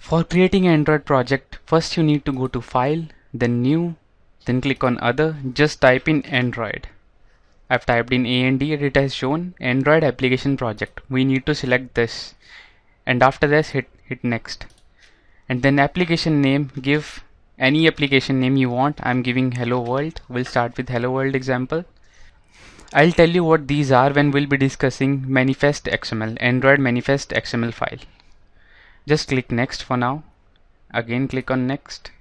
For creating an Android project, first you need to go to File, then New, then click on Other. Just type in Android. I've typed in AND and it has shown Android application project. We need to select this, and after this hit Next. And then application name, give any application name you want. I'm giving Hello World. We'll start with Hello World example. I'll tell you what these are when we'll be discussing manifest XML, Android manifest XML file. Just click Next for now. Again click on Next,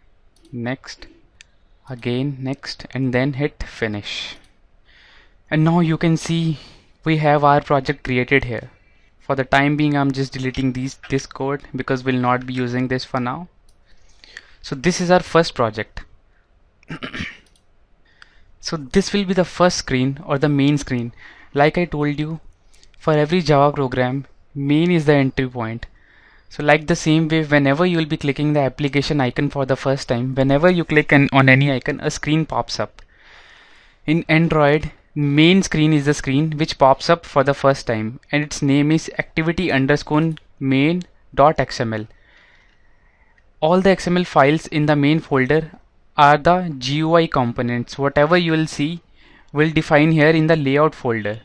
Next, again Next, and then hit Finish. And now you can see we have our project created here. For the time being, I'm just deleting this code because we'll not be using this for now. So this is our first project. So this will be the first screen or the main screen. Like I told you, for every Java program, main is the entry point. So like the same way, whenever you will be clicking the application icon for the first time, whenever you click on any icon, a screen pops up. In Android, main screen is the screen which pops up for the first time, and its name is activity_main.xml. All the XML files in the main folder are the GUI components. Whatever you will see will define here in the layout folder.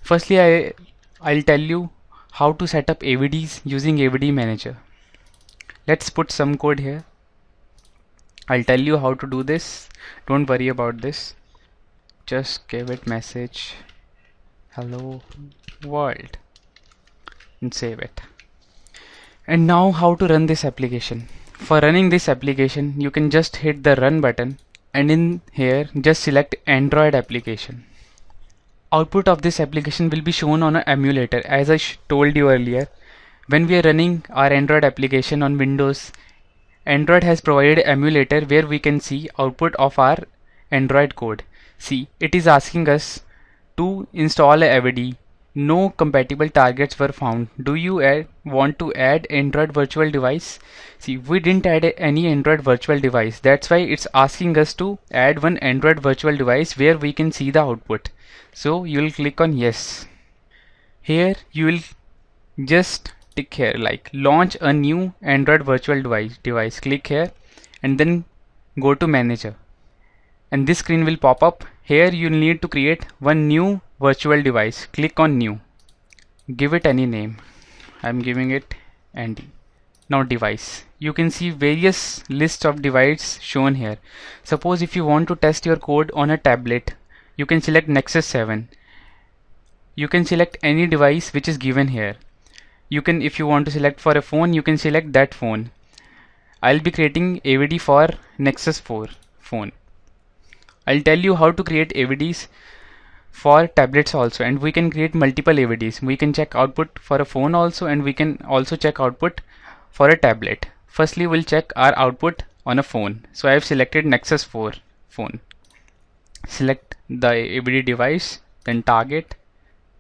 Firstly, I'll tell you how to set up AVDs using AVD Manager. Let's put some code here. I'll tell you how to do this. Don't worry about this. Just give it message hello world and save it. And now how to run this application. For running this application, you can just hit the run button, and in here just select Android application. Output of this application will be shown on an emulator. As I told you earlier, when we are running our Android application on Windows, Android has provided emulator where we can see output of our Android code. See, it is asking us to install a AVD. No compatible targets were found. Do you want to add Android virtual device? See, we didn't add any Android virtual device. That's why it's asking us to add one Android virtual device where we can see the output. So you will click on yes. Here you will just tick here like launch a new Android virtual device. Click here and then go to manager. And this screen will pop up. Here you need to create one new virtual device. Click on new. Give it any name. I'm giving it Andy. Now device. You can see various lists of devices shown here. Suppose if you want to test your code on a tablet, you can select Nexus 7. You can select any device which is given here. You can, if you want to select for a phone, you can select that phone. I'll be creating AVD for Nexus 4 phone. I'll tell you how to create AVDs for tablets also, and we can create multiple AVDs. We can check output for a phone also, and we can also check output for a tablet. Firstly, we'll check our output on a phone. So I have selected Nexus 4 phone. Select the AVD device, then target.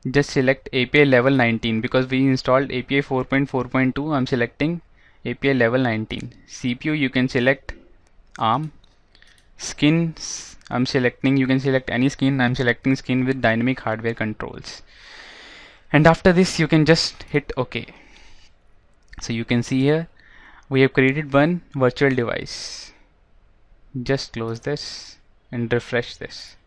Just select API level 19 because we installed API 4.4.2. I'm selecting API level 19. CPU, you can select ARM. Skins, I'm selecting, you can select any skin. I'm selecting skin with dynamic hardware controls. And after this you can just hit OK. So you can see here we have created one virtual device. Just close this and refresh this.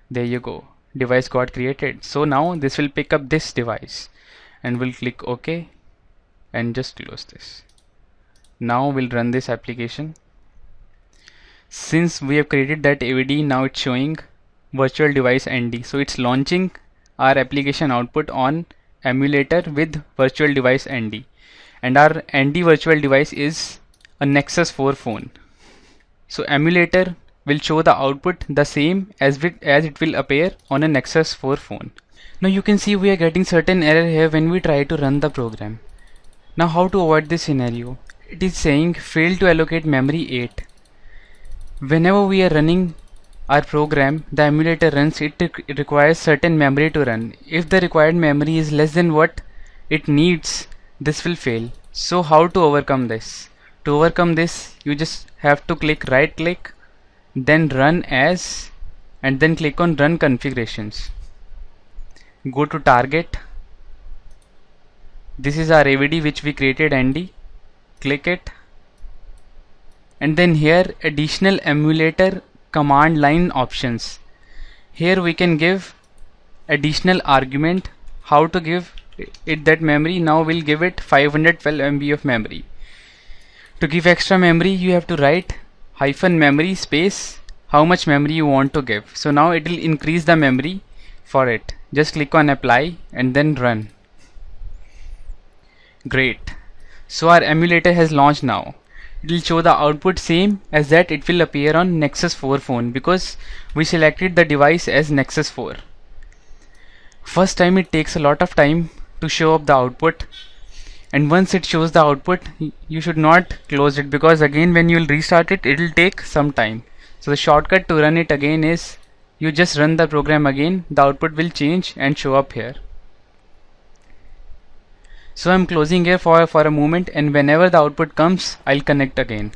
There you go, device got created. So now this will pick up this device and we'll click OK and just close this. Now we'll run this application. Since we have created that AVD, now it's showing virtual device ND. So it's launching our application output on emulator with virtual device ND. And our ND virtual device is a Nexus 4 phone. So emulator will show the output the same as it will appear on a Nexus 4 phone. Now you can see we are getting certain error here when we try to run the program. Now how to avoid this scenario? It is saying fail to allocate memory 8. Whenever we are running our program, the emulator runs, it requires certain memory to run. If the required memory is less than what it needs, this will fail. So how to overcome this? To overcome this, you just have to right click, then run as, and then click on run configurations. Go to target. This is our AVD which we created ND. click it, and then here additional emulator command line options. Here we can give additional argument how to give it that memory. Now we'll give it 512 MB of memory. To give extra memory, you have to write -memory space how much memory you want to give. So now it will increase the memory for it. Just click on apply and then run. Great. So our emulator has launched now. It will show the output same as that it will appear on Nexus 4 phone because we selected the device as Nexus 4. First time it takes a lot of time to show up the output, and once it shows the output you should not close it, because again when you will restart it, it will take some time. So the shortcut to run it again is you just run the program again, the output will change and show up here. So I'm closing here for a moment, and whenever the output comes I'll connect again.